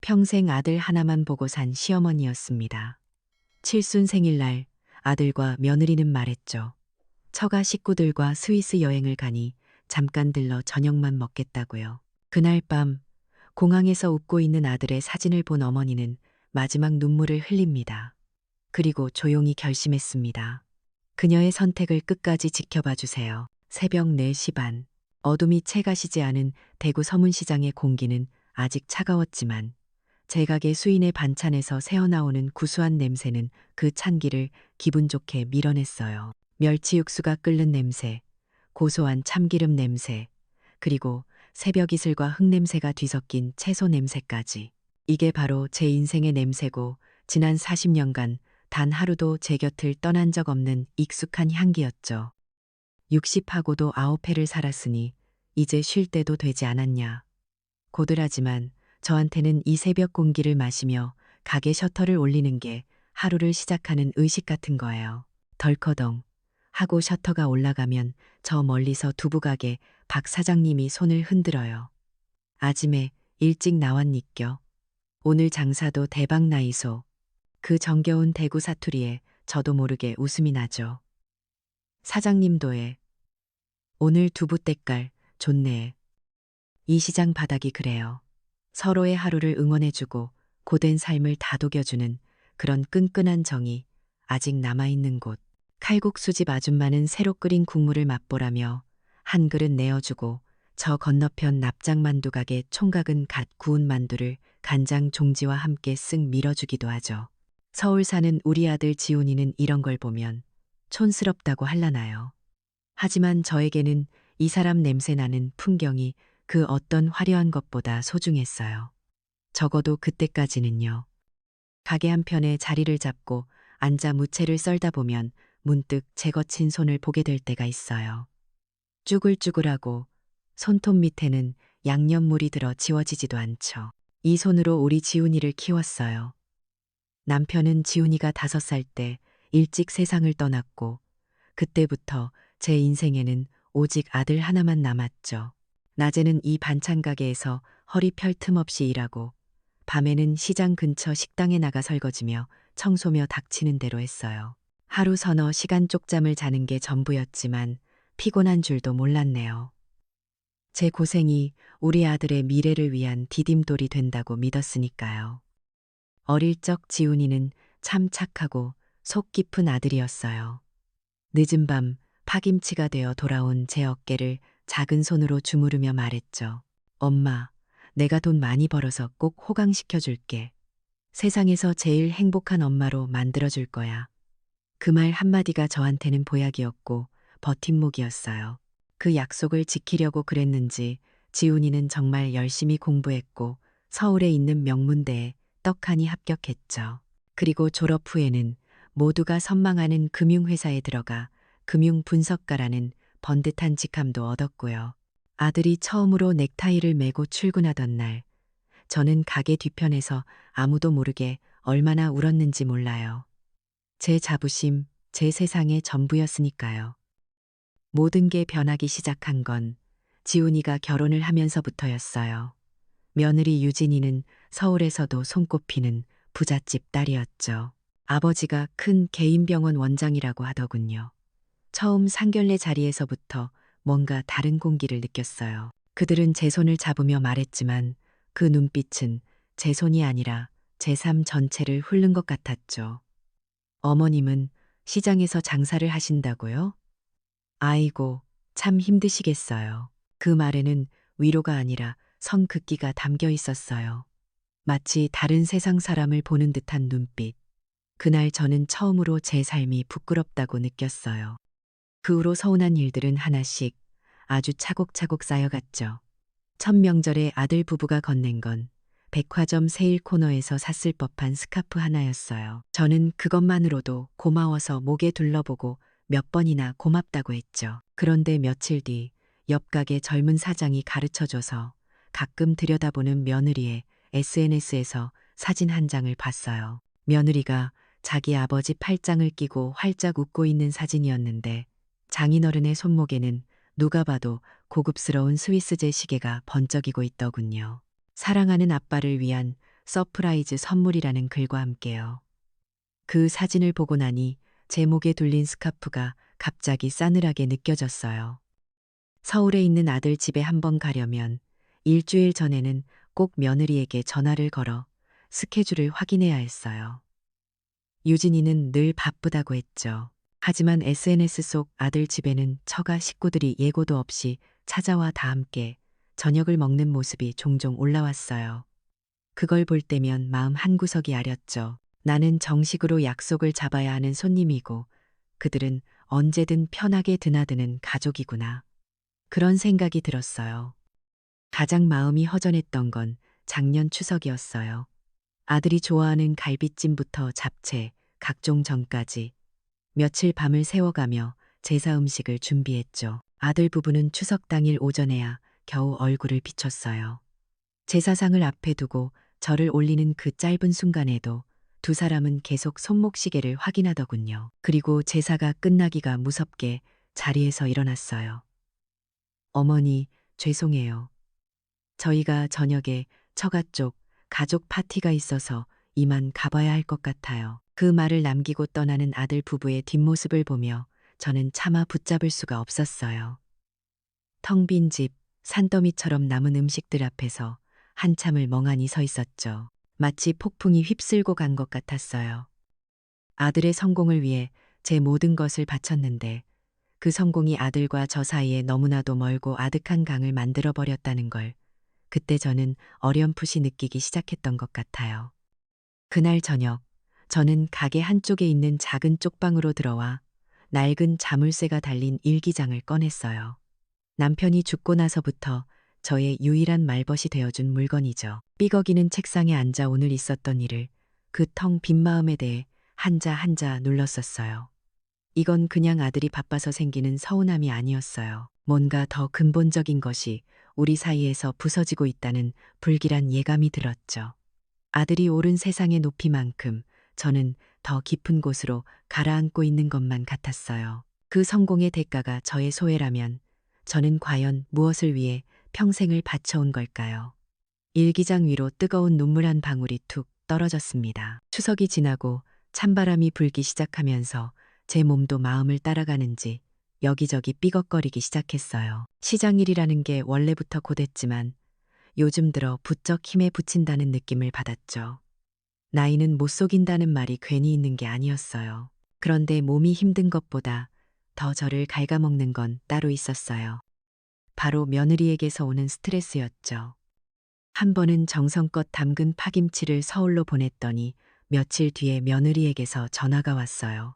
평생 아들 하나만 보고 산 시어머니였습니다. 칠순 생일날 아들과 며느리는 말했죠. 처가 식구들과 스위스 여행을 가니 잠깐 들러 저녁만 먹겠다고요. 그날 밤 공항에서 웃고 있는 아들의 사진을 본 어머니는 마지막 눈물을 흘립니다. 그리고 조용히 결심했습니다. 그녀의 선택을 끝까지 지켜봐 주세요. 새벽 4시 반. 어둠이 채 가시지 않은 대구 서문시장의 공기는 아직 차가웠지만 제 가게 수인의 반찬에서 새어나오는 구수한 냄새는 그 찬기를 기분 좋게 밀어냈어요. 멸치 육수가 끓는 냄새, 고소한 참기름 냄새, 그리고 새벽 이슬과 흙냄새가 뒤섞인 채소 냄새까지. 이게 바로 제 인생의 냄새고 지난 40년간 단 하루도 제 곁을 떠난 적 없는 익숙한 향기였죠. 60하고도 9회를 살았으니 이제 쉴 때도 되지 않았냐. 고들하지만 저한테는 이 새벽 공기를 마시며 가게 셔터를 올리는 게 하루를 시작하는 의식 같은 거예요. 덜커덩 하고 셔터가 올라가면 저 멀리서 두부가게 박 사장님이 손을 흔들어요. 아침에 일찍 나왔니껴. 오늘 장사도 대박 나이소. 그 정겨운 대구 사투리에 저도 모르게 웃음이 나죠. 사장님도에 오늘 두부 때깔 좋네. 이 시장 바닥이 그래요. 서로의 하루를 응원해주고 고된 삶을 다독여주는 그런 끈끈한 정이 아직 남아있는 곳. 칼국수집 아줌마는 새로 끓인 국물을 맛보라며 한 그릇 내어주고 저 건너편 납작만두 가게 총각은 갓 구운 만두를 간장 종지와 함께 쓱 밀어주기도 하죠. 서울 사는 우리 아들 지훈이는 이런 걸 보면 촌스럽다고 할라나요. 하지만 저에게는 이 사람 냄새 나는 풍경이 그 어떤 화려한 것보다 소중했어요. 적어도 그때까지는요. 가게 한편에 자리를 잡고 앉아 무채를 썰다 보면 문득 제 거친 손을 보게 될 때가 있어요. 쭈글쭈글하고 손톱 밑에는 양념물이 들어 지워지지도 않죠. 이 손으로 우리 지훈이를 키웠어요. 남편은 지훈이가 5살 때 일찍 세상을 떠났고 그때부터 제 인생에는 오직 아들 하나만 남았죠. 낮에는 이 반찬 가게에서 허리 펼 틈 없이 일하고 밤에는 시장 근처 식당에 나가 설거지며 청소며 닥치는 대로 했어요. 하루 서너 시간 쪽잠을 자는 게 전부였지만 피곤한 줄도 몰랐네요. 제 고생이 우리 아들의 미래를 위한 디딤돌이 된다고 믿었으니까요. 어릴 적 지훈이는 참 착하고 속 깊은 아들이었어요. 늦은 밤 파김치가 되어 돌아온 제 어깨를 작은 손으로 주무르며 말했죠. 엄마, 내가 돈 많이 벌어서 꼭 호강시켜 줄게. 세상에서 제일 행복한 엄마로 만들어줄 거야. 그 말 한마디가 저한테는 보약이었고 버팀목이었어요. 그 약속을 지키려고 그랬는지 지훈이는 정말 열심히 공부했고 서울에 있는 명문대에 떡하니 합격했죠. 그리고 졸업 후에는 모두가 선망하는 금융회사에 들어가 금융분석가라는 번듯한 직함도 얻었고요. 아들이 처음으로 넥타이를 메고 출근하던 날, 저는 가게 뒤편에서 아무도 모르게 얼마나 울었는지 몰라요. 제 자부심, 제 세상의 전부였으니까요. 모든 게 변하기 시작한 건 지훈이가 결혼을 하면서부터였어요. 며느리 유진이는 서울에서도 손꼽히는 부잣집 딸이었죠. 아버지가 큰 개인병원 원장이라고 하더군요. 처음 상견례 자리에서부터 뭔가 다른 공기를 느꼈어요. 그들은 제 손을 잡으며 말했지만 그 눈빛은 제 손이 아니라 제 삶 전체를 훑는 것 같았죠. 어머님은 시장에서 장사를 하신다고요? 아이고, 참 힘드시겠어요. 그 말에는 위로가 아니라 성급기가 담겨 있었어요. 마치 다른 세상 사람을 보는 듯한 눈빛. 그날 저는 처음으로 제 삶이 부끄럽다고 느꼈어요. 그 후로 서운한 일들은 하나씩 아주 차곡차곡 쌓여갔죠. 첫 명절에 아들 부부가 건넨 건 백화점 세일 코너에서 샀을 법한 스카프 하나였어요. 저는 그것만으로도 고마워서 목에 둘러보고 몇 번이나 고맙다고 했죠. 그런데 며칠 뒤 옆 가게 젊은 사장이 가르쳐줘서 가끔 들여다보는 며느리의 SNS에서 사진 한 장을 봤어요. 며느리가 자기 아버지 팔짱을 끼고 활짝 웃고 있는 사진이었는데 장인어른의 손목에는 누가 봐도 고급스러운 스위스제 시계가 번쩍이고 있더군요. 사랑하는 아빠를 위한 서프라이즈 선물이라는 글과 함께요. 그 사진을 보고 나니 제 목에 둘린 스카프가 갑자기 싸늘하게 느껴졌어요. 서울에 있는 아들 집에 한번 가려면 일주일 전에는 꼭 며느리에게 전화를 걸어 스케줄을 확인해야 했어요. 유진이는 늘 바쁘다고 했죠. 하지만 SNS 속 아들 집에는 처가 식구들이 예고도 없이 찾아와 다 함께 저녁을 먹는 모습이 종종 올라왔어요. 그걸 볼 때면 마음 한구석이 아렸죠. 나는 정식으로 약속을 잡아야 하는 손님이고 그들은 언제든 편하게 드나드는 가족이구나. 그런 생각이 들었어요. 가장 마음이 허전했던 건 작년 추석이었어요. 아들이 좋아하는 갈비찜부터 잡채, 각종 전까지 며칠 밤을 새워가며 제사 음식을 준비했죠. 아들 부부는 추석 당일 오전에야 겨우 얼굴을 비췄어요. 제사상을 앞에 두고 절을 올리는 그 짧은 순간에도 두 사람은 계속 손목시계를 확인하더군요. 그리고 제사가 끝나기가 무섭게 자리에서 일어났어요. 어머니, 죄송해요. 저희가 저녁에 처가 쪽 가족 파티가 있어서 이만 가봐야 할 것 같아요. 그 말을 남기고 떠나는 아들 부부의 뒷모습을 보며 저는 차마 붙잡을 수가 없었어요. 텅 빈 집, 산더미처럼 남은 음식들 앞에서 한참을 멍하니 서 있었죠. 마치 폭풍이 휩쓸고 간 것 같았어요. 아들의 성공을 위해 제 모든 것을 바쳤는데 그 성공이 아들과 저 사이에 너무나도 멀고 아득한 강을 만들어 버렸다는 걸 그때 저는 어렴풋이 느끼기 시작했던 것 같아요. 그날 저녁, 저는 가게 한쪽에 있는 작은 쪽방으로 들어와 낡은 자물쇠가 달린 일기장을 꺼냈어요. 남편이 죽고 나서부터 저의 유일한 말벗이 되어준 물건이죠. 삐걱이는 책상에 앉아 오늘 있었던 일을 그 텅 빈 마음에 대해 한자 한자 눌렀었어요. 이건 그냥 아들이 바빠서 생기는 서운함이 아니었어요. 뭔가 더 근본적인 것이 우리 사이에서 부서지고 있다는 불길한 예감이 들었죠. 아들이 오른 세상의 높이만큼 저는 더 깊은 곳으로 가라앉고 있는 것만 같았어요. 그 성공의 대가가 저의 소외라면 저는 과연 무엇을 위해 평생을 바쳐온 걸까요? 일기장 위로 뜨거운 눈물 한 방울이 툭 떨어졌습니다. 추석이 지나고 찬바람이 불기 시작하면서 제 몸도 마음을 따라가는지 여기저기 삐걱거리기 시작했어요. 시장일이라는 게 원래부터 고됐지만 요즘 들어 부쩍 힘에 부친다는 느낌을 받았죠. 나이는 못 속인다는 말이 괜히 있는 게 아니었어요. 그런데 몸이 힘든 것보다 더 저를 갉아먹는 건 따로 있었어요. 바로 며느리에게서 오는 스트레스였죠. 한 번은 정성껏 담근 파김치를 서울로 보냈더니 며칠 뒤에 며느리에게서 전화가 왔어요.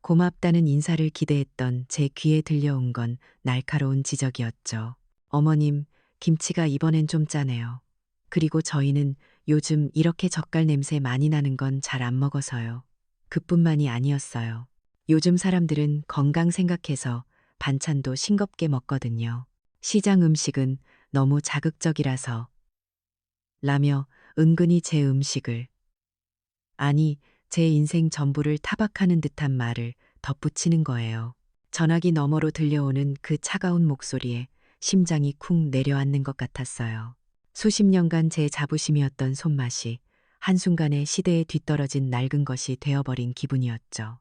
고맙다는 인사를 기대했던 제 귀에 들려온 건 날카로운 지적이었죠. 어머님, 김치가 이번엔 좀 짜네요. 그리고 저희는 요즘 이렇게 젓갈 냄새 많이 나는 건 잘 안 먹어서요. 그뿐만이 아니었어요. 요즘 사람들은 건강 생각해서 반찬도 싱겁게 먹거든요. 시장 음식은 너무 자극적이라서 라며 은근히 제 음식을, 아니, 제 인생 전부를 타박하는 듯한 말을 덧붙이는 거예요. 전화기 너머로 들려오는 그 차가운 목소리에 심장이 쿵 내려앉는 것 같았어요. 수십 년간 제 자부심이었던 손맛이 한순간에 시대에 뒤떨어진 낡은 것이 되어버린 기분이었죠.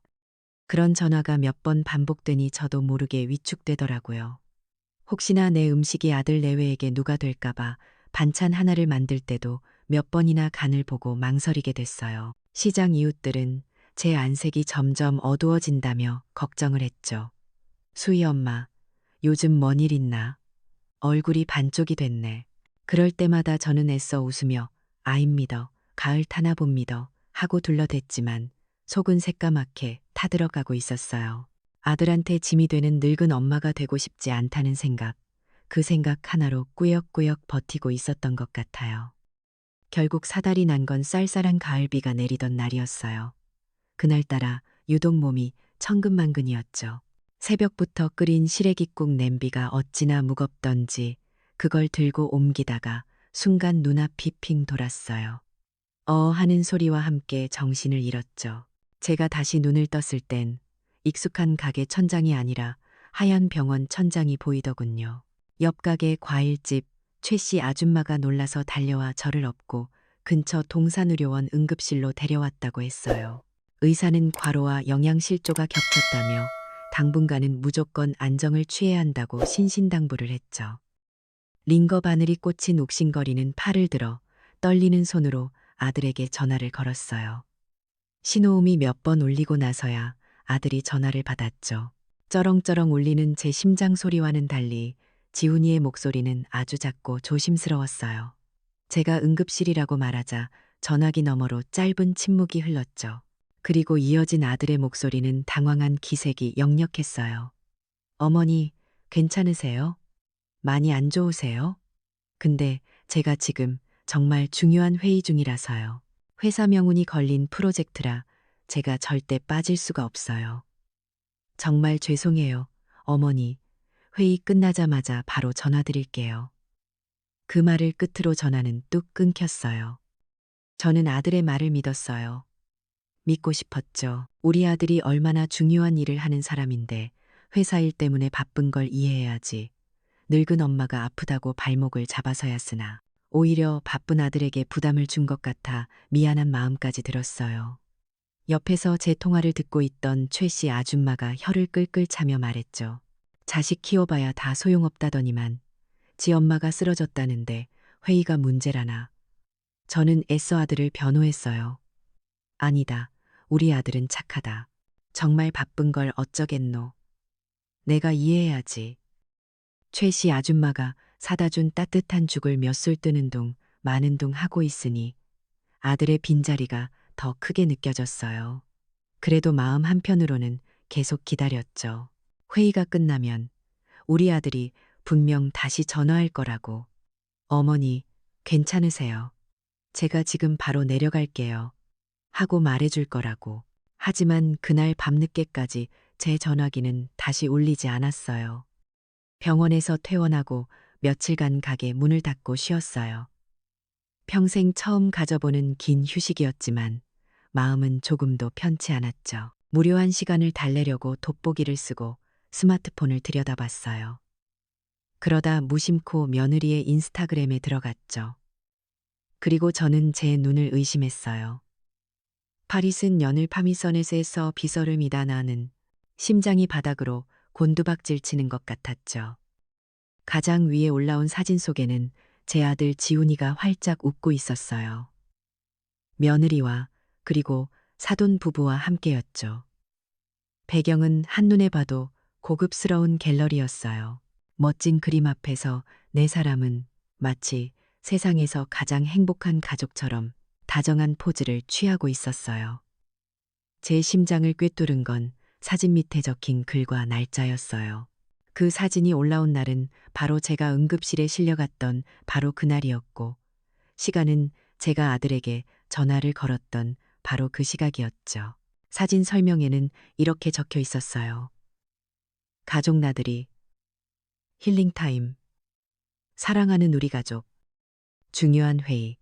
그런 전화가 몇 번 반복되니 저도 모르게 위축되더라고요. 혹시나 내 음식이 아들 내외에게 누가 될까봐 반찬 하나를 만들 때도 몇 번이나 간을 보고 망설이게 됐어요. 시장 이웃들은 제 안색이 점점 어두워진다며 걱정을 했죠. 수희 엄마, 요즘 뭔 일 있나? 얼굴이 반쪽이 됐네. 그럴 때마다 저는 애써 웃으며 아입니다. 가을 타나 봅니다. 하고 둘러댔지만 속은 새까맣게 타들어가고 있었어요. 아들한테 짐이 되는 늙은 엄마가 되고 싶지 않다는 생각, 그 생각 하나로 꾸역꾸역 버티고 있었던 것 같아요. 결국 사달이 난 건 쌀쌀한 가을비가 내리던 날이었어요. 그날따라 유독 몸이 천근만근이었죠. 새벽부터 끓인 시래기국 냄비가 어찌나 무겁던지 그걸 들고 옮기다가 순간 눈앞이 핑 돌았어요. 하는 소리와 함께 정신을 잃었죠. 제가 다시 눈을 떴을 땐 익숙한 가게 천장이 아니라 하얀 병원 천장이 보이더군요. 옆 가게 과일집 최씨 아줌마가 놀라서 달려와 저를 업고 근처 동산의료원 응급실로 데려왔다고 했어요. 의사는 과로와 영양실조가 겹쳤다며 당분간은 무조건 안정을 취해야 한다고 신신당부를 했죠. 링거 바늘이 꽂힌 욱신거리는 팔을 들어 떨리는 손으로 아들에게 전화를 걸었어요. 신호음이 몇 번 울리고 나서야 아들이 전화를 받았죠. 쩌렁쩌렁 울리는 제 심장 소리와는 달리 지훈이의 목소리는 아주 작고 조심스러웠어요. 제가 응급실이라고 말하자 전화기 너머로 짧은 침묵이 흘렀죠. 그리고 이어진 아들의 목소리는 당황한 기색이 역력했어요. 어머니, 괜찮으세요? 많이 안 좋으세요? 근데 제가 지금 정말 중요한 회의 중이라서요. 회사 명운이 걸린 프로젝트라 제가 절대 빠질 수가 없어요. 정말 죄송해요, 어머니. 회의 끝나자마자 바로 전화드릴게요. 그 말을 끝으로 전화는 뚝 끊겼어요. 저는 아들의 말을 믿었어요. 믿고 싶었죠. 우리 아들이 얼마나 중요한 일을 하는 사람인데 회사 일 때문에 바쁜 걸 이해해야지. 늙은 엄마가 아프다고 발목을 잡아서야 쓰나. 오히려 바쁜 아들에게 부담을 준 것 같아 미안한 마음까지 들었어요. 옆에서 제 통화를 듣고 있던 최 씨 아줌마가 혀를 끌끌 차며 말했죠. 자식 키워봐야 다 소용없다더니만 지 엄마가 쓰러졌다는데 회의가 문제라나. 저는 애써 아들을 변호했어요. 아니다. 우리 아들은 착하다. 정말 바쁜 걸 어쩌겠노. 내가 이해해야지. 최 씨 아줌마가 사다 준 따뜻한 죽을 몇 술 뜨는 둥 마는 둥 하고 있으니 아들의 빈자리가 더 크게 느껴졌어요. 그래도 마음 한편으로는 계속 기다렸죠. 회의가 끝나면 우리 아들이 분명 다시 전화할 거라고. 어머니, 괜찮으세요? 제가 지금 바로 내려갈게요. 하고 말해줄 거라고. 하지만 그날 밤늦게까지 제 전화기는 다시 울리지 않았어요. 병원에서 퇴원하고 며칠간 가게 문을 닫고 쉬었어요. 평생 처음 가져보는 긴 휴식이었지만 마음은 조금도 편치 않았죠. 무료한 시간을 달래려고 돋보기를 쓰고 스마트폰을 들여다봤어요. 그러다 무심코 며느리의 인스타그램에 들어갔죠. 그리고 저는 제 눈을 의심했어요. 파리슨 연을 파미선에서 비서름이다 나는 심장이 바닥으로 곤두박질 치는 것 같았죠. 가장 위에 올라온 사진 속에는 제 아들 지훈이가 활짝 웃고 있었어요. 며느리와 그리고 사돈 부부와 함께였죠. 배경은 한눈에 봐도 고급스러운 갤러리였어요. 멋진 그림 앞에서 네 사람은 마치 세상에서 가장 행복한 가족처럼 다정한 포즈를 취하고 있었어요. 제 심장을 꿰뚫은 건 사진 밑에 적힌 글과 날짜였어요. 그 사진이 올라온 날은 바로 제가 응급실에 실려갔던 바로 그날이었고, 시간은 제가 아들에게 전화를 걸었던 바로 그 시각이었죠. 사진 설명에는 이렇게 적혀 있었어요. 가족 나들이, 힐링타임, 사랑하는 우리 가족, 중요한 회의,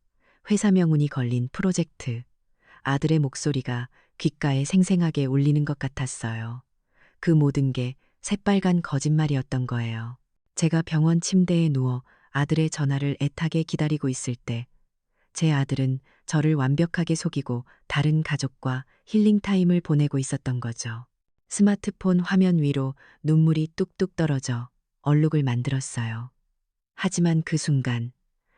회사 명운이 걸린 프로젝트, 아들의 목소리가 귓가에 생생하게 울리는 것 같았어요. 그 모든 게 새빨간 거짓말이었던 거예요. 제가 병원 침대에 누워 아들의 전화를 애타게 기다리고 있을 때, 제 아들은 저를 완벽하게 속이고 다른 가족과 힐링타임을 보내고 있었던 거죠. 스마트폰 화면 위로 눈물이 뚝뚝 떨어져 얼룩을 만들었어요. 하지만 그 순간,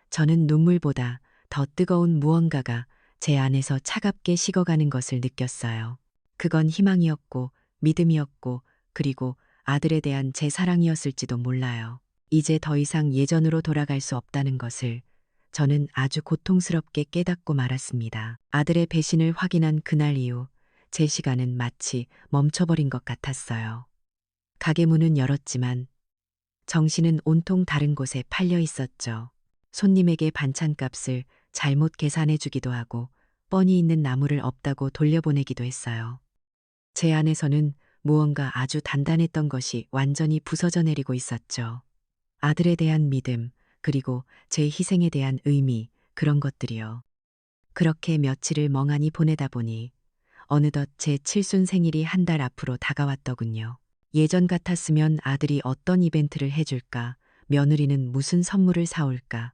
저는 눈물보다 더 뜨거운 무언가가 제 안에서 차갑게 식어가는 것을 느꼈어요. 그건 희망이었고, 믿음이었고, 그리고 아들에 대한 제 사랑이었을지도 몰라요. 이제 더 이상 예전으로 돌아갈 수 없다는 것을 저는 아주 고통스럽게 깨닫고 말았습니다. 아들의 배신을 확인한 그날 이후 제 시간은 마치 멈춰버린 것 같았어요. 가게 문은 열었지만 정신은 온통 다른 곳에 팔려 있었죠. 손님에게 반찬값을 잘못 계산해 주기도 하고 뻔히 있는 나무를 없다고 돌려보내기도 했어요. 제 안에서는 무언가 아주 단단했던 것이 완전히 부서져 내리고 있었죠. 아들에 대한 믿음, 그리고 제 희생에 대한 의미, 그런 것들이요. 그렇게 며칠을 멍하니 보내다 보니 어느덧 제 칠순 생일이 한 달 앞으로 다가왔더군요. 예전 같았으면 아들이 어떤 이벤트를 해줄까, 며느리는 무슨 선물을 사올까.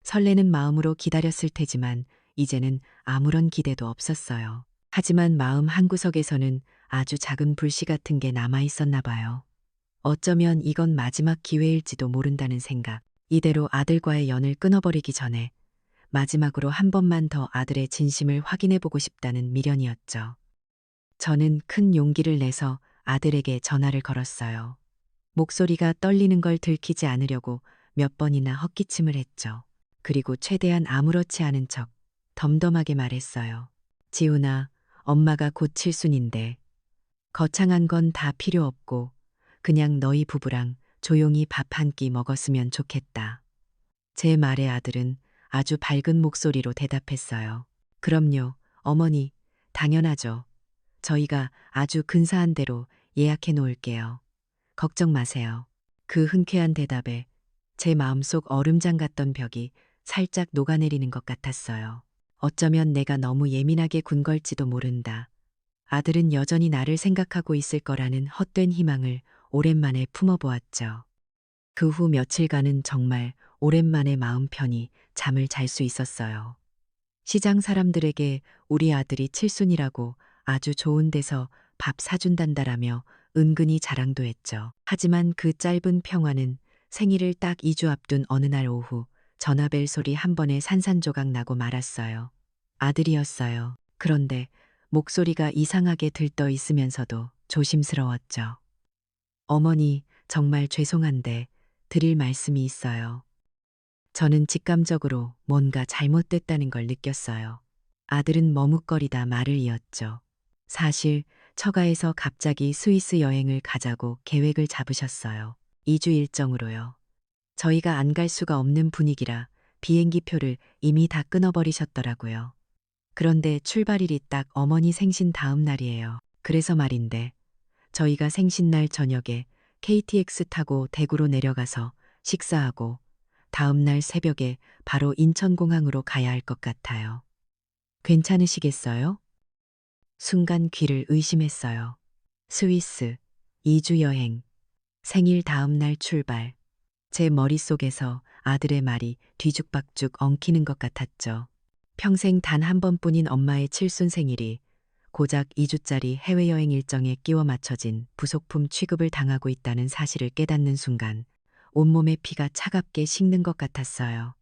설레는 마음으로 기다렸을 테지만 이제는 아무런 기대도 없었어요. 하지만 마음 한구석에서는 아주 작은 불씨 같은 게 남아 있었나 봐요. 어쩌면 이건 마지막 기회일지도 모른다는 생각. 이대로 아들과의 연을 끊어버리기 전에 마지막으로 한 번만 더 아들의 진심을 확인해 보고 싶다는 미련이었죠. 저는 큰 용기를 내서 아들에게 전화를 걸었어요. 목소리가 떨리는 걸 들키지 않으려고 몇 번이나 헛기침을 했죠. 그리고 최대한 아무렇지 않은 척 덤덤하게 말했어요. 지훈아, 엄마가 곧 칠순인데 거창한 건 다 필요 없고 그냥 너희 부부랑 조용히 밥 한 끼 먹었으면 좋겠다. 제 말에 아들은 아주 밝은 목소리로 대답했어요. 그럼요, 어머니, 당연하죠. 저희가 아주 근사한 데로 예약해 놓을게요. 걱정 마세요. 그 흔쾌한 대답에 제 마음속 얼음장 같던 벽이 살짝 녹아내리는 것 같았어요. 어쩌면 내가 너무 예민하게 군 걸지도 모른다. 아들은 여전히 나를 생각하고 있을 거라는 헛된 희망을 오랜만에 품어보았죠. 그 후 며칠간은 정말 오랜만에 마음 편히 잠을 잘 수 있었어요. 시장 사람들에게 우리 아들이 칠순이라고 아주 좋은 데서 밥 사준단다라며 은근히 자랑도 했죠. 하지만 그 짧은 평화는 생일을 딱 2주 앞둔 어느 날 오후 전화벨 소리 한 번에 산산조각 나고 말았어요. 아들이었어요. 그런데 목소리가 이상하게 들떠 있으면서도 조심스러웠죠. 어머니, 정말 죄송한데 드릴 말씀이 있어요. 저는 직감적으로 뭔가 잘못됐다는 걸 느꼈어요. 아들은 머뭇거리다 말을 이었죠. 사실 처가에서 갑자기 스위스 여행을 가자고 계획을 잡으셨어요. 2주 일정으로요. 저희가 안 갈 수가 없는 분위기라 비행기 표를 이미 다 끊어버리셨더라고요. 그런데 출발일이 딱 어머니 생신 다음 날이에요. 그래서 말인데 저희가 생신날 저녁에 KTX 타고 대구로 내려가서 식사하고 다음 날 새벽에 바로 인천공항으로 가야 할 것 같아요. 괜찮으시겠어요? 순간 귀를 의심했어요. 스위스, 2주 여행, 생일 다음 날 출발. 제 머릿속에서 아들의 말이 뒤죽박죽 엉키는 것 같았죠. 평생 단 한 번뿐인 엄마의 칠순 생일이 고작 2주짜리 해외여행 일정에 끼워 맞춰진 부속품 취급을 당하고 있다는 사실을 깨닫는 순간 온몸의 피가 차갑게 식는 것 같았어요.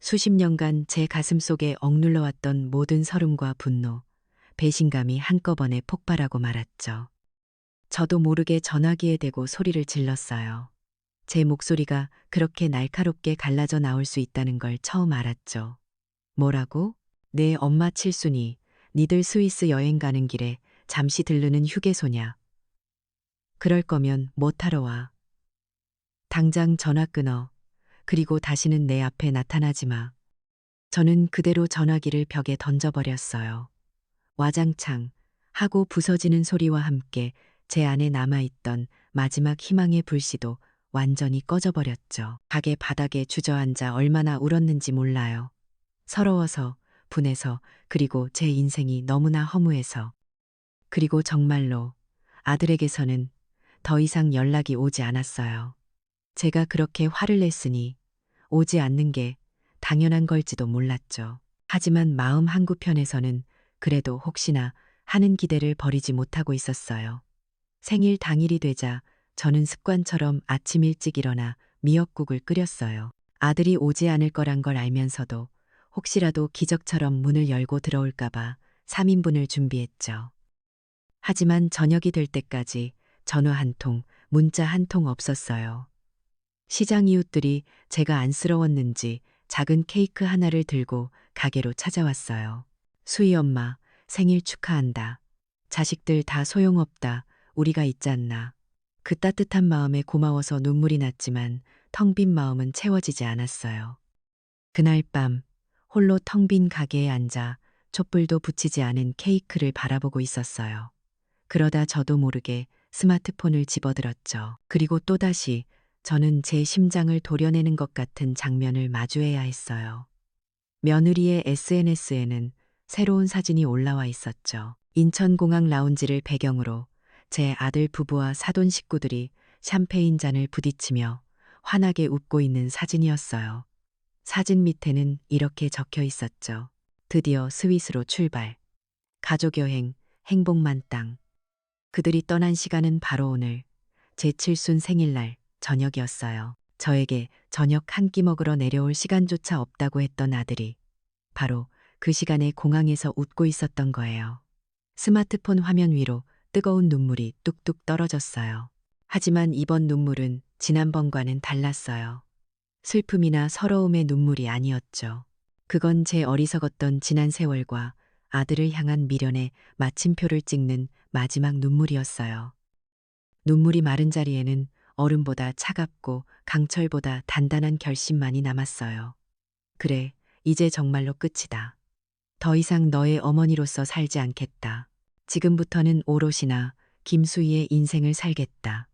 수십 년간 제 가슴 속에 억눌러왔던 모든 서름과 분노, 배신감이 한꺼번에 폭발하고 말았죠. 저도 모르게 전화기에 대고 소리를 질렀어요. 제 목소리가 그렇게 날카롭게 갈라져 나올 수 있다는 걸 처음 알았죠. 뭐라고? 내 엄마 칠순이 니들 스위스 여행 가는 길에 잠시 들르는 휴게소냐. 그럴 거면 뭐 타러 와. 당장 전화 끊어. 그리고 다시는 내 앞에 나타나지 마. 저는 그대로 전화기를 벽에 던져버렸어요. 와장창 하고 부서지는 소리와 함께 제 안에 남아있던 마지막 희망의 불씨도 완전히 꺼져버렸죠. 가게 바닥에 주저앉아 얼마나 울었는지 몰라요. 서러워서, 분해서, 그리고 제 인생이 너무나 허무해서. 그리고 정말로 아들에게서는 더 이상 연락이 오지 않았어요. 제가 그렇게 화를 냈으니 오지 않는 게 당연한 걸지도 몰랐죠. 하지만 마음 한구편에서는 그래도 혹시나 하는 기대를 버리지 못하고 있었어요. 생일 당일이 되자 저는 습관처럼 아침 일찍 일어나 미역국을 끓였어요. 아들이 오지 않을 거란 걸 알면서도 혹시라도 기적처럼 문을 열고 들어올까봐 3인분을 준비했죠. 하지만 저녁이 될 때까지 전화 한 통, 문자 한 통 없었어요. 시장 이웃들이 제가 안쓰러웠는지 작은 케이크 하나를 들고 가게로 찾아왔어요. 수희 엄마, 생일 축하한다. 자식들 다 소용없다. 우리가 있잖나. 그 따뜻한 마음에 고마워서 눈물이 났지만 텅 빈 마음은 채워지지 않았어요. 그날 밤 홀로 텅 빈 가게에 앉아 촛불도 붙이지 않은 케이크를 바라보고 있었어요. 그러다 저도 모르게 스마트폰을 집어들었죠. 그리고 또다시 저는 제 심장을 도려내는 것 같은 장면을 마주해야 했어요. 며느리의 SNS에는 새로운 사진이 올라와 있었죠. 인천공항 라운지를 배경으로 제 아들 부부와 사돈 식구들이 샴페인 잔을 부딪히며 환하게 웃고 있는 사진이었어요. 사진 밑에는 이렇게 적혀 있었죠. 드디어 스위스로 출발. 가족여행, 행복 만땅. 그들이 떠난 시간은 바로 오늘, 제 칠순 생일날 저녁이었어요. 저에게 저녁 한 끼 먹으러 내려올 시간조차 없다고 했던 아들이 바로 그 시간에 공항에서 웃고 있었던 거예요. 스마트폰 화면 위로 뜨거운 눈물이 뚝뚝 떨어졌어요. 하지만 이번 눈물은 지난번과는 달랐어요. 슬픔이나 서러움의 눈물이 아니었죠. 그건 제 어리석었던 지난 세월과 아들을 향한 미련의 마침표를 찍는 마지막 눈물이었어요. 눈물이 마른 자리에는 얼음보다 차갑고 강철보다 단단한 결심만이 남았어요. 그래, 이제 정말로 끝이다. 더 이상 너의 어머니로서 살지 않겠다. 지금부터는 오롯이나 김수희의 인생을 살겠다.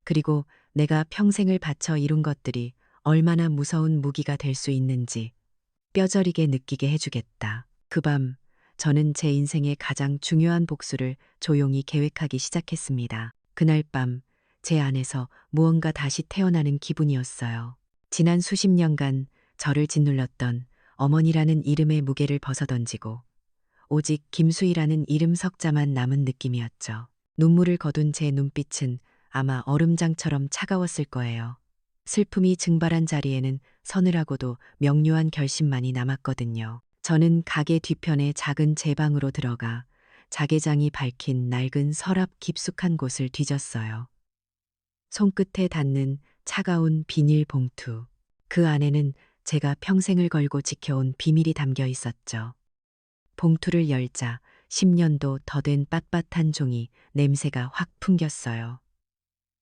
그리고 내가 평생을 바쳐 이룬 것들이 얼마나 무서운 무기가 될 수 있는지 뼈저리게 느끼게 해주겠다. 그 밤, 저는 제 인생의 가장 중요한 복수를 조용히 계획하기 시작했습니다. 그날 밤, 제 안에서 무언가 다시 태어나는 기분이었어요. 지난 수십 년간 저를 짓눌렀던 어머니라는 이름의 무게를 벗어던지고 오직 김수희라는 이름 석자만 남은 느낌이었죠. 눈물을 거둔 제 눈빛은 아마 얼음장처럼 차가웠을 거예요. 슬픔이 증발한 자리에는 서늘하고도 명료한 결심만이 남았거든요. 저는 가게 뒤편의 작은 제 방으로 들어가 자개장이 밝힌 낡은 서랍 깊숙한 곳을 뒤졌어요. 손끝에 닿는 차가운 비닐 봉투. 그 안에는 제가 평생을 걸고 지켜온 비밀이 담겨 있었죠. 봉투를 열자 10년도 더 된 빳빳한 종이 냄새가 확 풍겼어요.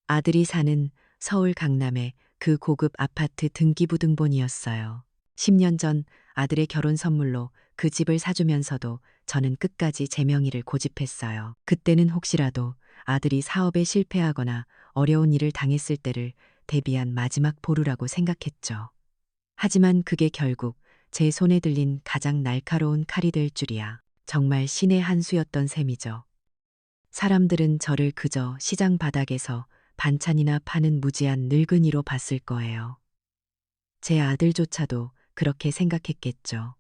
아들이 사는 서울 강남의 그 고급 아파트 등기부등본이었어요. 10년 전 아들의 결혼 선물로 그 집을 사주면서도 저는 끝까지 제 명의를 고집했어요. 그때는 혹시라도 아들이 사업에 실패하거나 어려운 일을 당했을 때를 대비한 마지막 보루라고 생각했죠. 하지만 그게 결국 제 손에 들린 가장 날카로운 칼이 될 줄이야. 정말 신의 한 수였던 셈이죠. 사람들은 저를 그저 시장 바닥에서 반찬이나 파는 무지한 늙은이로 봤을 거예요. 제 아들조차도 그렇게 생각했겠죠.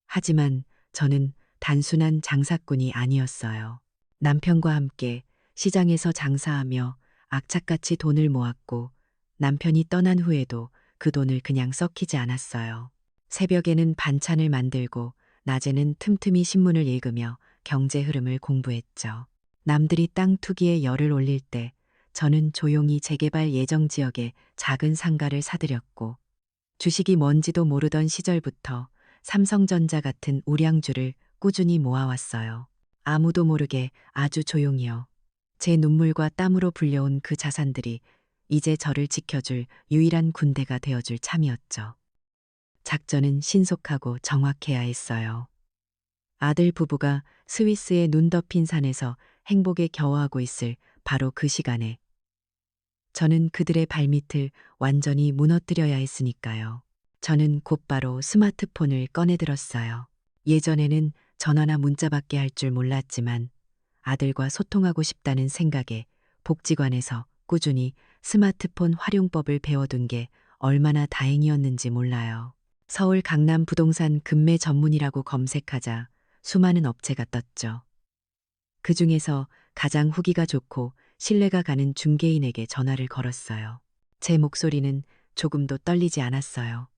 하지만 저는 단순한 장사꾼이 아니었어요. 남편과 함께 시장에서 장사하며 악착같이 돈을 모았고 남편이 떠난 후에도 그 돈을 그냥 썩히지 않았어요. 새벽에는 반찬을 만들고 낮에는 틈틈이 신문을 읽으며 경제 흐름을 공부했죠. 남들이 땅 투기에 열을 올릴 때 저는 조용히 재개발 예정 지역에 작은 상가를 사들였고 주식이 뭔지도 모르던 시절부터 삼성전자 같은 우량주를 꾸준히 모아왔어요. 아무도 모르게 아주 조용히요. 제 눈물과 땀으로 불려온 그 자산들이 이제 저를 지켜줄 유일한 군대가 되어줄 참이었죠. 작전은 신속하고 정확해야 했어요. 아들 부부가 스위스의 눈 덮인 산에서 행복에 겨워하고 있을 바로 그 시간에 저는 그들의 발밑을 완전히 무너뜨려야 했으니까요. 저는 곧바로 스마트폰을 꺼내들었어요. 예전에는 전화나 문자밖에 할 줄 몰랐지만 아들과 소통하고 싶다는 생각에 복지관에서 꾸준히 스마트폰 활용법을 배워둔 게 얼마나 다행이었는지 몰라요. 서울 강남 부동산 급매 전문이라고 검색하자 수많은 업체가 떴죠. 그 중에서 가장 후기가 좋고 신뢰가 가는 중개인에게 전화를 걸었어요. 제 목소리는 조금도 떨리지 않았어요.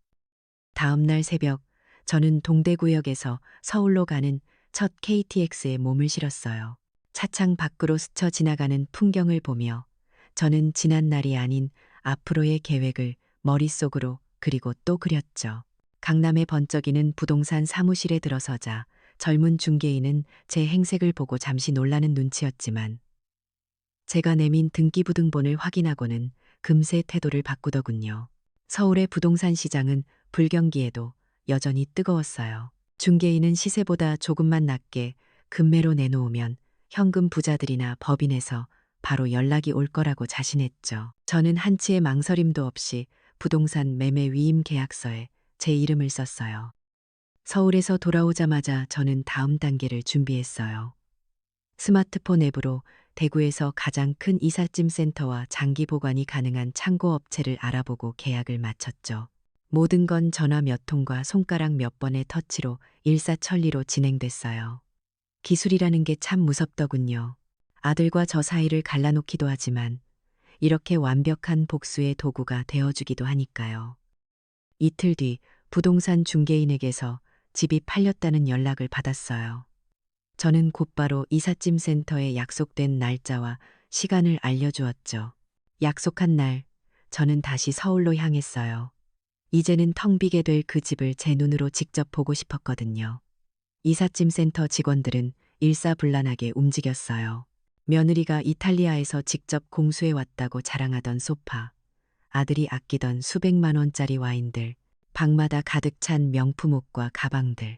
다음 날 새벽, 저는 동대구역에서 서울로 가는 첫 KTX에 몸을 실었어요. 차창 밖으로 스쳐 지나가는 풍경을 보며 저는 지난 날이 아닌 앞으로의 계획을 머릿속으로 그리고 또 그렸죠. 강남에 번쩍이는 부동산 사무실에 들어서자 젊은 중개인은 제 행색을 보고 잠시 놀라는 눈치였지만 제가 내민 등기부등본을 확인하고는 금세 태도를 바꾸더군요. 서울의 부동산 시장은 불경기에도 여전히 뜨거웠어요. 중개인은 시세보다 조금만 낮게 금매로 내놓으면 현금 부자들이나 법인에서 바로 연락이 올 거라고 자신했죠. 저는 한치의 망설임도 없이 부동산 매매 위임 계약서에 제 이름을 썼어요. 서울에서 돌아오자마자 저는 다음 단계를 준비했어요. 스마트폰 앱으로 대구에서 가장 큰 이삿짐 센터와 장기 보관이 가능한 창고 업체를 알아보고 계약을 마쳤죠. 모든 건 전화 몇 통과 손가락 몇 번의 터치로 일사천리로 진행됐어요. 기술이라는 게 참 무섭더군요. 아들과 저 사이를 갈라놓기도 하지만 이렇게 완벽한 복수의 도구가 되어주기도 하니까요. 이틀 뒤 부동산 중개인에게서 집이 팔렸다는 연락을 받았어요. 저는 곧바로 이삿짐 센터에 약속된 날짜와 시간을 알려주었죠. 약속한 날, 저는 다시 서울로 향했어요. 이제는 텅 비게 될 그 집을 제 눈으로 직접 보고 싶었거든요. 이삿짐 센터 직원들은 일사불란하게 움직였어요. 며느리가 이탈리아에서 직접 공수해 왔다고 자랑하던 소파, 아들이 아끼던 수백만 원짜리 와인들, 방마다 가득 찬 명품 옷과 가방들,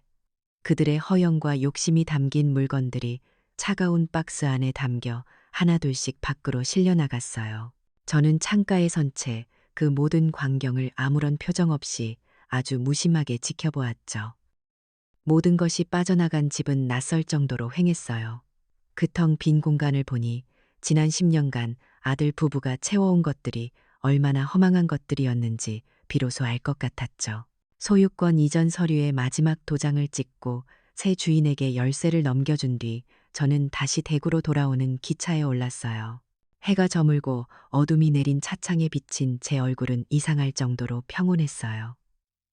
그들의 허영과 욕심이 담긴 물건들이 차가운 박스 안에 담겨 하나둘씩 밖으로 실려나갔어요. 저는 창가에 선 채 그 모든 광경을 아무런 표정 없이 아주 무심하게 지켜보았죠. 모든 것이 빠져나간 집은 낯설 정도로 횡했어요. 그 텅 빈 공간을 보니 지난 10년간 아들 부부가 채워온 것들이 얼마나 허망한 것들이었는지 비로소 알 것 같았죠. 소유권 이전 서류에 마지막 도장을 찍고 새 주인에게 열쇠를 넘겨준 뒤 저는 다시 대구로 돌아오는 기차에 올랐어요. 해가 저물고 어둠이 내린 차창에 비친 제 얼굴은 이상할 정도로 평온했어요.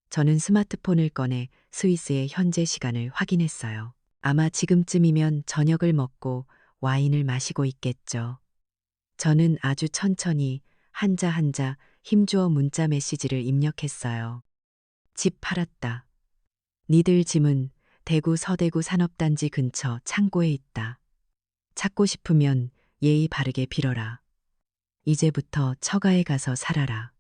저는 스마트폰을 꺼내 스위스의 현재 시간을 확인했어요. 아마 지금쯤이면 저녁을 먹고 와인을 마시고 있겠죠. 저는 아주 천천히 한자 한자 힘주어 문자 메시지를 입력했어요. 집 팔았다. 니들 짐은 대구 서대구 산업단지 근처 창고에 있다. 찾고 싶으면 예의 바르게 빌어라. 이제부터 처가에 가서 살아라.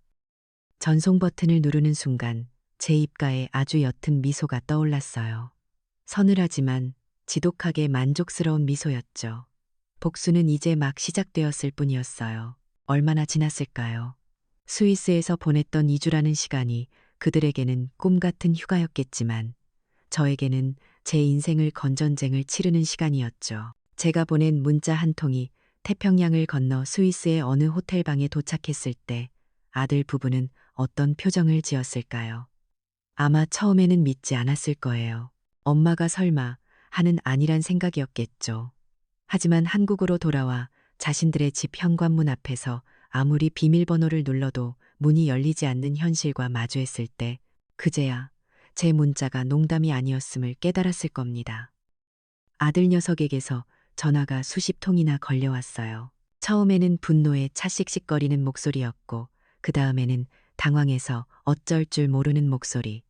전송 버튼을 누르는 순간 제 입가에 아주 옅은 미소가 떠올랐어요. 서늘하지만 지독하게 만족스러운 미소였죠. 복수는 이제 막 시작되었을 뿐이었어요. 얼마나 지났을까요? 스위스에서 보냈던 2주라는 시간이 그들에게는 꿈 같은 휴가였겠지만 저에게는 제 인생을 건전쟁을 치르는 시간이었죠. 제가 보낸 문자 한 통이 태평양을 건너 스위스의 어느 호텔방에 도착했을 때 아들 부부는 어떤 표정을 지었을까요? 아마 처음에는 믿지 않았을 거예요. 엄마가 설마 하는 아니란 생각이었겠죠. 하지만 한국으로 돌아와 자신들의 집 현관문 앞에서 아무리 비밀번호를 눌러도 문이 열리지 않는 현실과 마주했을 때 그제야 제 문자가 농담이 아니었음을 깨달았을 겁니다. 아들 녀석에게서 전화가 수십 통이나 걸려왔어요. 처음에는 분노에 차씩씩거리는 목소리였고 그 다음에는 당황해서 어쩔 줄 모르는 목소리,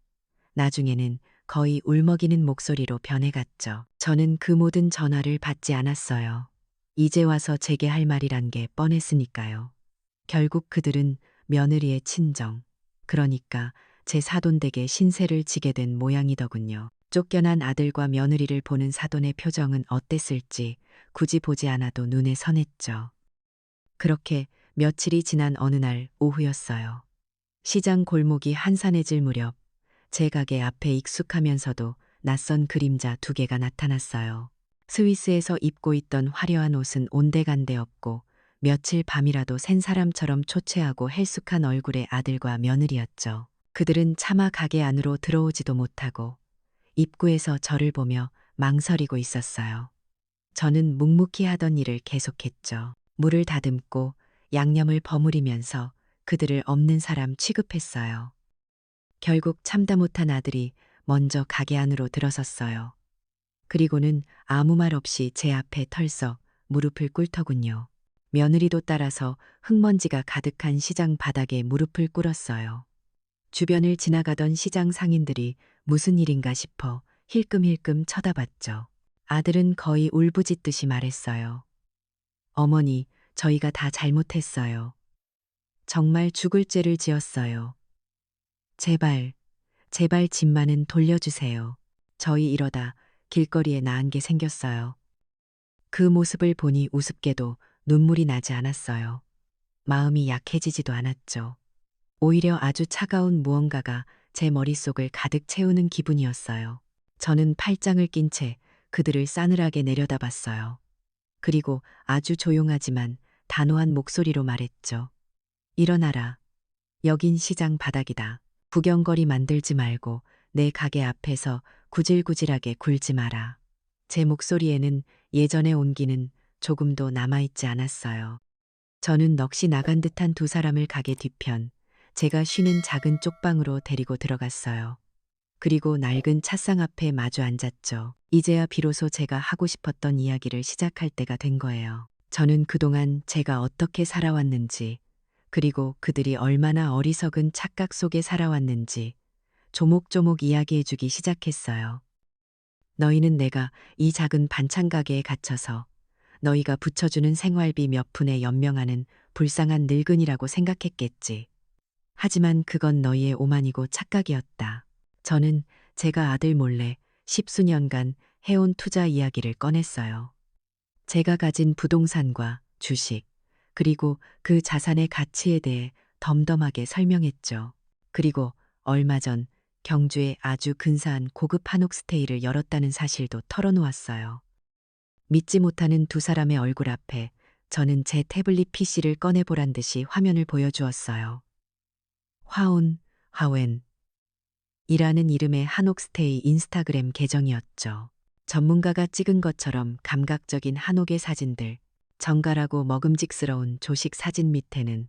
나중에는 거의 울먹이는 목소리로 변해갔죠. 저는 그 모든 전화를 받지 않았어요. 이제 와서 제게 할 말이란 게 뻔했으니까요. 결국 그들은 며느리의 친정, 그러니까 제 사돈댁에 신세를 지게 된 모양이더군요. 쫓겨난 아들과 며느리를 보는 사돈의 표정은 어땠을지 굳이 보지 않아도 눈에 선했죠. 그렇게 며칠이 지난 어느 날 오후였어요. 시장 골목이 한산해질 무렵 제 가게 앞에 익숙하면서도 낯선 그림자 두 개가 나타났어요. 스위스에서 입고 있던 화려한 옷은 온데간데 없고 며칠 밤이라도 샌 사람처럼 초췌하고 헬쑥한 얼굴의 아들과 며느리였죠. 그들은 차마 가게 안으로 들어오지도 못하고 입구에서 저를 보며 망설이고 있었어요. 저는 묵묵히 하던 일을 계속했죠. 물을 다듬고 양념을 버무리면서 그들을 없는 사람 취급했어요. 결국 참다 못한 아들이 먼저 가게 안으로 들어섰어요. 그리고는 아무 말 없이 제 앞에 털썩 무릎을 꿇더군요. 며느리도 따라서 흙먼지가 가득한 시장 바닥에 무릎을 꿇었어요. 주변을 지나가던 시장 상인들이 무슨 일인가 싶어 힐끔힐끔 쳐다봤죠. 아들은 거의 울부짖듯이 말했어요. 어머니, 저희가 다 잘못했어요. 정말 죽을 죄를 지었어요. 제발, 제발 집만은 돌려주세요. 저희 이러다 길거리에 나은 게 생겼어요. 그 모습을 보니 우습게도 눈물이 나지 않았어요. 마음이 약해지지도 않았죠. 오히려 아주 차가운 무언가가 제 머릿속을 가득 채우는 기분이었어요. 저는 팔짱을 낀 채 그들을 싸늘하게 내려다봤어요. 그리고 아주 조용하지만 단호한 목소리로 말했죠. 일어나라. 여긴 시장 바닥이다. 구경거리 만들지 말고 내 가게 앞에서 구질구질하게 굴지 마라. 제 목소리에는 예전의 온기는 조금도 남아있지 않았어요. 저는 넋이 나간 듯한 두 사람을 가게 뒤편, 제가 쉬는 작은 쪽방으로 데리고 들어갔어요. 그리고 낡은 찻상 앞에 마주 앉았죠. 이제야 비로소 제가 하고 싶었던 이야기를 시작할 때가 된 거예요. 저는 그동안 제가 어떻게 살아왔는지, 그리고 그들이 얼마나 어리석은 착각 속에 살아왔는지 조목조목 이야기해주기 시작했어요. 너희는 내가 이 작은 반찬 가게에 갇혀서 너희가 붙여주는 생활비 몇 푼에 연명하는 불쌍한 늙은이라고 생각했겠지. 하지만 그건 너희의 오만이고 착각이었다. 저는 제가 아들 몰래 십수년간 해온 투자 이야기를 꺼냈어요. 제가 가진 부동산과 주식, 그리고 그 자산의 가치에 대해 덤덤하게 설명했죠. 그리고 얼마 전 경주에 아주 근사한 고급 한옥 스테이를 열었다는 사실도 털어놓았어요. 믿지 못하는 두 사람의 얼굴 앞에 저는 제 태블릿 PC를 꺼내보란 듯이 화면을 보여주었어요. 화온, 하웬 이라는 이름의 한옥 스테이 인스타그램 계정이었죠. 전문가가 찍은 것처럼 감각적인 한옥의 사진들, 정갈하고 먹음직스러운 조식 사진 밑에는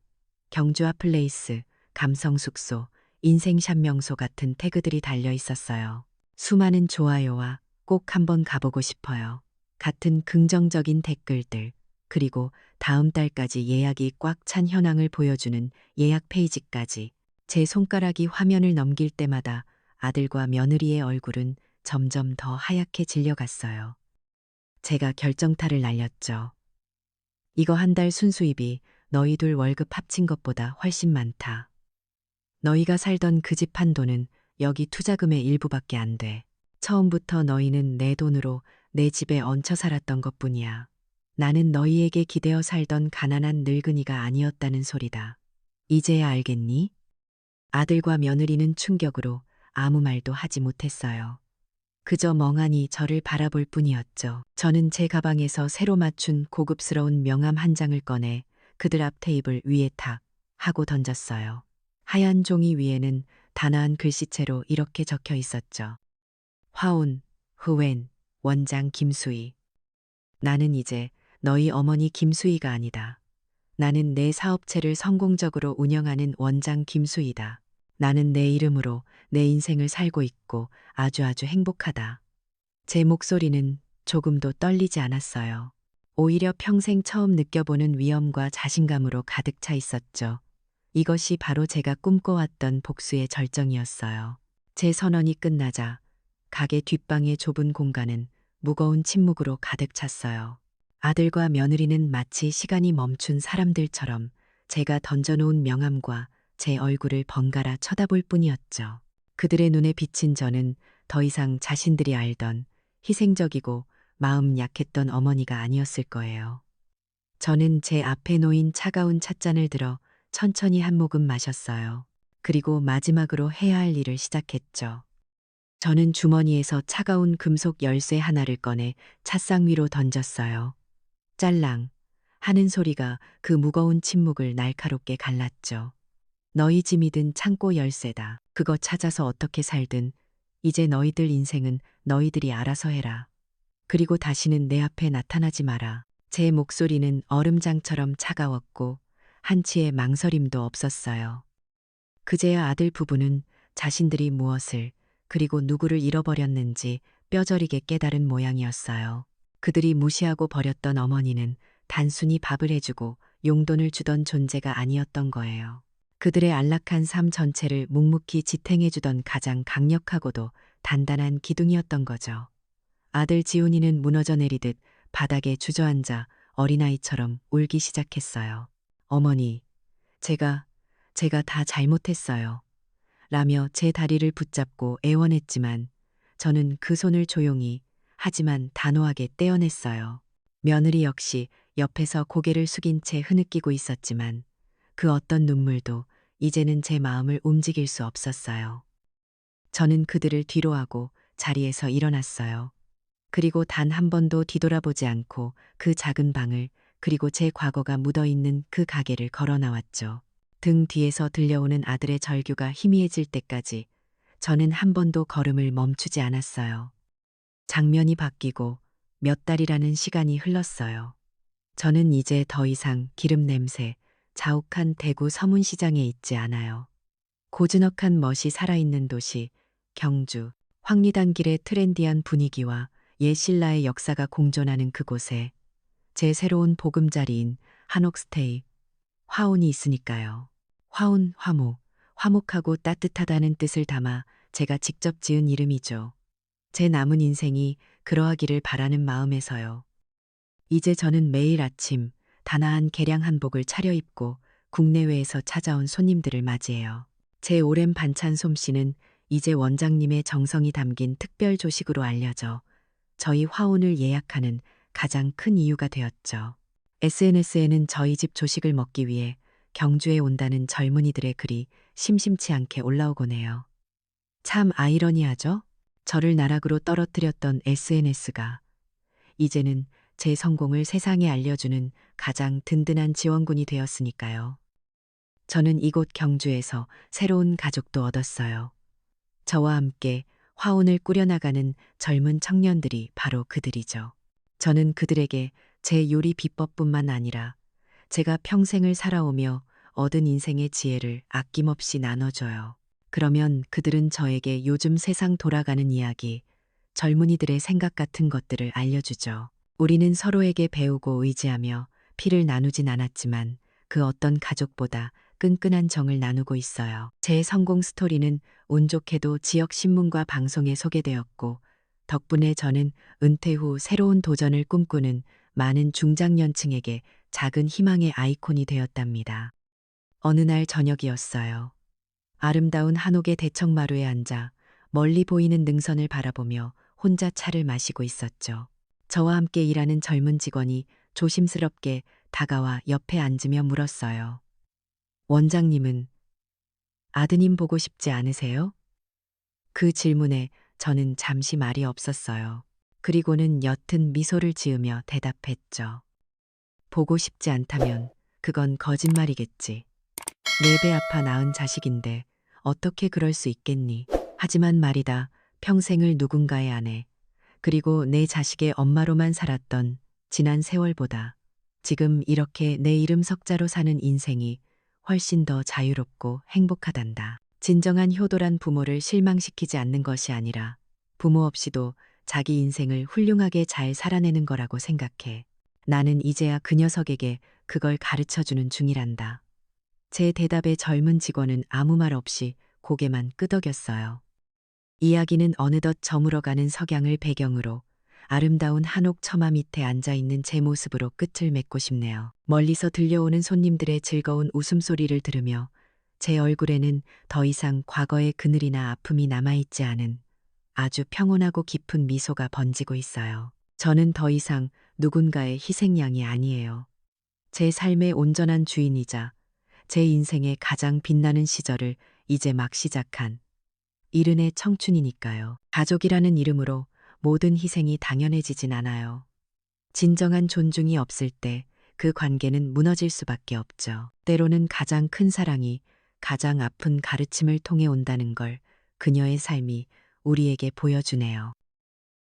경주와 플레이스, 감성 숙소, 인생샷 명소 같은 태그들이 달려 있었어요. 수많은 좋아요와 꼭 한번 가보고 싶어요. 같은 긍정적인 댓글들, 그리고 다음 달까지 예약이 꽉 찬 현황을 보여주는 예약 페이지까지. 제 손가락이 화면을 넘길 때마다 아들과 며느리의 얼굴은 점점 더 하얗게 질려갔어요. 제가 결정타를 날렸죠. 이거 한 달 순수입이 너희 둘 월급 합친 것보다 훨씬 많다. 너희가 살던 그 집 한 돈은 여기 투자금의 일부밖에 안 돼. 처음부터 너희는 내 돈으로 내 집에 얹혀 살았던 것뿐이야. 나는 너희에게 기대어 살던 가난한 늙은이가 아니었다는 소리다. 이제야 알겠니? 아들과 며느리는 충격으로 아무 말도 하지 못했어요. 그저 멍하니 저를 바라볼 뿐이었죠. 저는 제 가방에서 새로 맞춘 고급스러운 명함 한 장을 꺼내 그들 앞 테이블 위에 탁 하고 던졌어요. 하얀 종이 위에는 단아한 글씨체로 이렇게 적혀 있었죠. 화온, 흐웬, 원장 김수희. 나는 이제 너희 어머니 김수희가 아니다. 나는 내 사업체를 성공적으로 운영하는 원장 김수희다. 나는 내 이름으로 내 인생을 살고 있고 아주 행복하다. 제 목소리는 조금도 떨리지 않았어요. 오히려 평생 처음 느껴보는 위엄과 자신감으로 가득 차 있었죠. 이것이 바로 제가 꿈꿔왔던 복수의 절정이었어요. 제 선언이 끝나자 가게 뒷방의 좁은 공간은 무거운 침묵으로 가득 찼어요. 아들과 며느리는 마치 시간이 멈춘 사람들처럼 제가 던져놓은 명함과 제 얼굴을 번갈아 쳐다볼 뿐이었죠. 그들의 눈에 비친 저는 더 이상 자신들이 알던 희생적이고 마음 약했던 어머니가 아니었을 거예요. 저는 제 앞에 놓인 차가운 찻잔을 들어 천천히 한 모금 마셨어요. 그리고 마지막으로 해야 할 일을 시작했죠. 저는 주머니에서 차가운 금속 열쇠 하나를 꺼내 찻상 위로 던졌어요. 짤랑 하는 소리가 그 무거운 침묵을 날카롭게 갈랐죠. 너희 짐이든 창고 열쇠다. 그거 찾아서 어떻게 살든 이제 너희들 인생은 너희들이 알아서 해라. 그리고 다시는 내 앞에 나타나지 마라. 제 목소리는 얼음장처럼 차가웠고 한치의 망설임도 없었어요. 그제야 아들 부부는 자신들이 무엇을 그리고 누구를 잃어버렸는지 뼈저리게 깨달은 모양이었어요. 그들이 무시하고 버렸던 어머니는 단순히 밥을 해주고 용돈을 주던 존재가 아니었던 거예요. 그들의 안락한 삶 전체를 묵묵히 지탱해주던 가장 강력하고도 단단한 기둥이었던 거죠. 아들 지훈이는 무너져 내리듯 바닥에 주저앉아 어린아이처럼 울기 시작했어요. 어머니, 제가 다 잘못했어요. 라며 제 다리를 붙잡고 애원했지만 저는 그 손을 조용히 하지만 단호하게 떼어냈어요. 며느리 역시 옆에서 고개를 숙인 채 흐느끼고 있었지만 그 어떤 눈물도 이제는 제 마음을 움직일 수 없었어요. 저는 그들을 뒤로하고 자리에서 일어났어요. 그리고 단 한 번도 뒤돌아보지 않고 그 작은 방을 그리고 제 과거가 묻어있는 그 가게를 걸어 나왔죠. 등 뒤에서 들려오는 아들의 절규가 희미해질 때까지 저는 한 번도 걸음을 멈추지 않았어요. 장면이 바뀌고 몇 달이라는 시간이 흘렀어요. 저는 이제 더 이상 기름 냄새, 자욱한 대구 서문시장에 있지 않아요. 고즈넉한 멋이 살아있는 도시, 경주, 황리단길의 트렌디한 분위기와 옛 신라의 역사가 공존하는 그곳에 제 새로운 보금자리인 한옥스테이, 화혼이 있으니까요. 화혼, 화목, 화목하고 따뜻하다는 뜻을 담아 제가 직접 지은 이름이죠. 제 남은 인생이 그러하기를 바라는 마음에서요. 이제 저는 매일 아침 단아한 개량 한복을 차려입고 국내외에서 찾아온 손님들을 맞이해요. 제 오랜 반찬 솜씨는 이제 원장님의 정성이 담긴 특별 조식으로 알려져 저희 화혼을 예약하는 가장 큰 이유가 되었죠. SNS에는 저희 집 조식을 먹기 위해 경주에 온다는 젊은이들의 글이 심심치 않게 올라오곤 해요. 참 아이러니하죠? 저를 나락으로 떨어뜨렸던 SNS가 이제는 제 성공을 세상에 알려주는 가장 든든한 지원군이 되었으니까요. 저는 이곳 경주에서 새로운 가족도 얻었어요. 저와 함께 화혼을 꾸려나가는 젊은 청년들이 바로 그들이죠. 저는 그들에게 제 요리 비법뿐만 아니라 제가 평생을 살아오며 얻은 인생의 지혜를 아낌없이 나눠줘요. 그러면 그들은 저에게 요즘 세상 돌아가는 이야기, 젊은이들의 생각 같은 것들을 알려주죠. 우리는 서로에게 배우고 의지하며 피를 나누진 않았지만 그 어떤 가족보다 끈끈한 정을 나누고 있어요. 제 성공 스토리는 운 좋게도 지역 신문과 방송에 소개되었고 덕분에 저는 은퇴 후 새로운 도전을 꿈꾸는 많은 중장년층에게 작은 희망의 아이콘이 되었답니다. 어느 날 저녁이었어요. 아름다운 한옥의 대청마루에 앉아 멀리 보이는 능선을 바라보며 혼자 차를 마시고 있었죠. 저와 함께 일하는 젊은 직원이 조심스럽게 다가와 옆에 앉으며 물었어요. 원장님은 아드님 보고 싶지 않으세요? 그 질문에 저는 잠시 말이 없었어요. 그리고는 옅은 미소를 지으며 대답했죠. 보고 싶지 않다면 그건 거짓말이겠지. 내 배 아파 낳은 자식인데 어떻게 그럴 수 있겠니? 하지만 말이다. 평생을 누군가의 아내, 그리고 내 자식의 엄마로만 살았던 지난 세월보다 지금 이렇게 내 이름 석자로 사는 인생이 훨씬 더 자유롭고 행복하단다. 진정한 효도란 부모를 실망시키지 않는 것이 아니라 부모 없이도 자기 인생을 훌륭하게 잘 살아내는 거라고 생각해. 나는 이제야 그 녀석에게 그걸 가르쳐 주는 중이란다. 제 대답에 젊은 직원은 아무 말 없이 고개만 끄덕였어요. 이야기는 어느덧 저물어가는 석양을 배경으로 아름다운 한옥 처마 밑에 앉아있는 제 모습으로 끝을 맺고 싶네요. 멀리서 들려오는 손님들의 즐거운 웃음소리를 들으며 제 얼굴에는 더 이상 과거의 그늘이나 아픔이 남아있지 않은 아주 평온하고 깊은 미소가 번지고 있어요. 저는 더 이상 누군가의 희생양이 아니에요. 제 삶의 온전한 주인이자 제 인생의 가장 빛나는 시절을 이제 막 시작한 이른의 청춘이니까요. 가족이라는 이름으로 모든 희생이 당연해지진 않아요. 진정한 존중이 없을 때 그 관계는 무너질 수밖에 없죠. 때로는 가장 큰 사랑이 가장 아픈 가르침을 통해 온다는 걸 그녀의 삶이 우리에게 보여주네요.